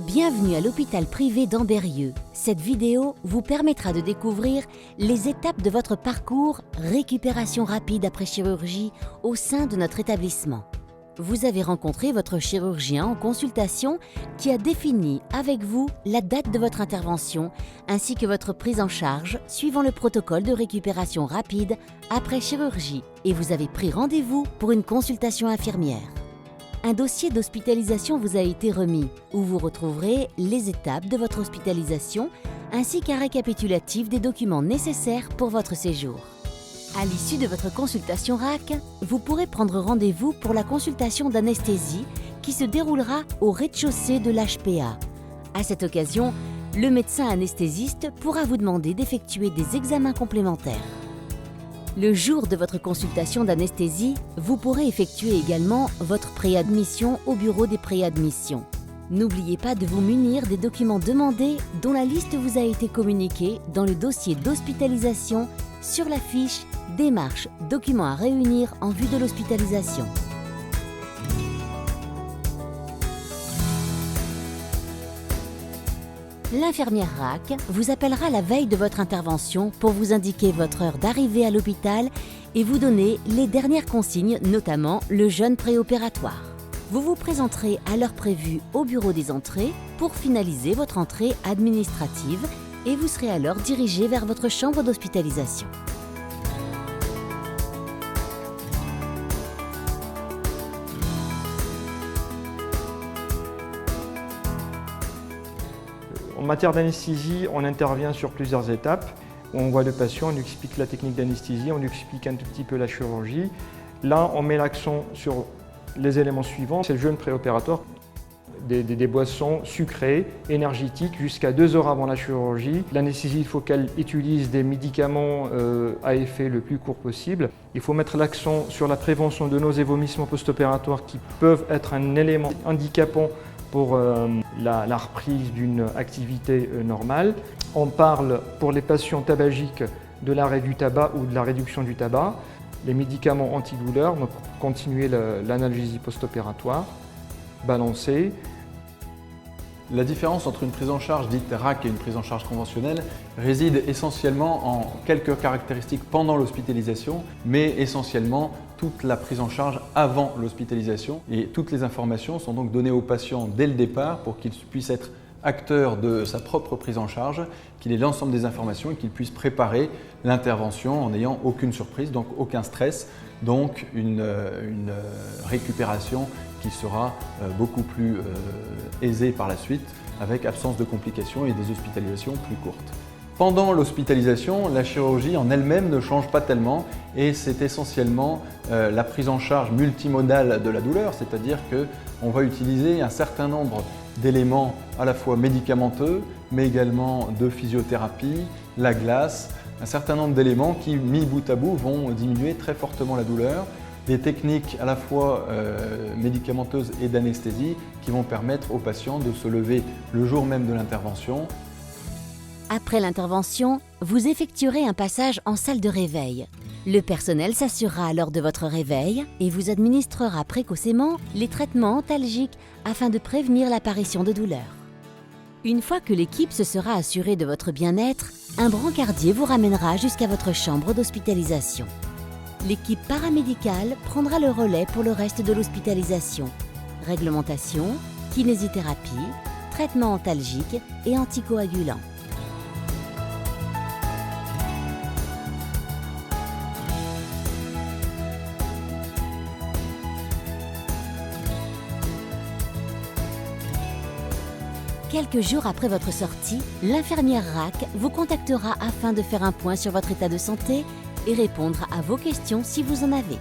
Bienvenue à l'hôpital privé d'Ambérieu. Cette vidéo vous permettra de découvrir les étapes de votre parcours récupération rapide après chirurgie au sein de notre établissement. Vous avez rencontré votre chirurgien en consultation qui a défini avec vous la date de votre intervention ainsi que votre prise en charge suivant le protocole de récupération rapide après chirurgie et vous avez pris rendez-vous pour une consultation infirmière. Un dossier d'hospitalisation vous a été remis, où vous retrouverez les étapes de votre hospitalisation ainsi qu'un récapitulatif des documents nécessaires pour votre séjour. À l'issue de votre consultation RAC, vous pourrez prendre rendez-vous pour la consultation d'anesthésie qui se déroulera au rez-de-chaussée de l'HPA. À cette occasion, le médecin anesthésiste pourra vous demander d'effectuer des examens complémentaires. Le jour de votre consultation d'anesthésie, vous pourrez effectuer également votre préadmission au bureau des préadmissions. N'oubliez pas de vous munir des documents demandés dont la liste vous a été communiquée dans le dossier d'hospitalisation sur la fiche « Démarches, documents à réunir en vue de l'hospitalisation ». L'infirmière RAC vous appellera la veille de votre intervention pour vous indiquer votre heure d'arrivée à l'hôpital et vous donner les dernières consignes, notamment le jeûne préopératoire. Vous vous présenterez à l'heure prévue au bureau des entrées pour finaliser votre entrée administrative et vous serez alors dirigé vers votre chambre d'hospitalisation. En matière d'anesthésie, on intervient sur plusieurs étapes. On voit le patient, on lui explique la technique d'anesthésie, on lui explique un tout petit peu la chirurgie. Là, on met l'accent sur les éléments suivants. C'est le jeûne préopératoire. Des boissons sucrées, énergétiques, jusqu'à 2 heures avant la chirurgie. L'anesthésie, il faut qu'elle utilise des médicaments à effet le plus court possible. Il faut mettre l'accent sur la prévention de nausées et vomissements post-opératoires qui peuvent être un élément handicapant pour la reprise d'une activité normale. On parle pour les patients tabagiques de l'arrêt du tabac ou de la réduction du tabac, les médicaments antidouleurs, donc pour continuer l'analgésie post-opératoire, balancée. La différence entre une prise en charge dite RAC et une prise en charge conventionnelle réside essentiellement en quelques caractéristiques pendant l'hospitalisation, mais essentiellement toute la prise en charge avant l'hospitalisation. Et toutes les informations sont donc données au patient dès le départ pour qu'il puisse être acteur de sa propre prise en charge, qu'il ait l'ensemble des informations et qu'il puisse préparer l'intervention en n'ayant aucune surprise, donc aucun stress, donc une récupération qui sera beaucoup plus aisée par la suite, avec absence de complications et des hospitalisations plus courtes. Pendant l'hospitalisation, la chirurgie en elle-même ne change pas tellement et c'est essentiellement la prise en charge multimodale de la douleur, c'est-à-dire qu'on va utiliser un certain nombre d'éléments à la fois médicamenteux, mais également de physiothérapie, la glace, un certain nombre d'éléments qui, mis bout à bout, vont diminuer très fortement la douleur. Des techniques à la fois médicamenteuses et d'anesthésie qui vont permettre aux patients de se lever le jour même de l'intervention. Après l'intervention, vous effectuerez un passage en salle de réveil. Le personnel s'assurera lors de votre réveil et vous administrera précocement les traitements antalgiques afin de prévenir l'apparition de douleurs. Une fois que l'équipe se sera assurée de votre bien-être, un brancardier vous ramènera jusqu'à votre chambre d'hospitalisation. L'équipe paramédicale prendra le relais pour le reste de l'hospitalisation. Réglementation, kinésithérapie, traitement antalgique et anticoagulant. Quelques jours après votre sortie, l'infirmière RAC vous contactera afin de faire un point sur votre état de santé et répondre à vos questions si vous en avez.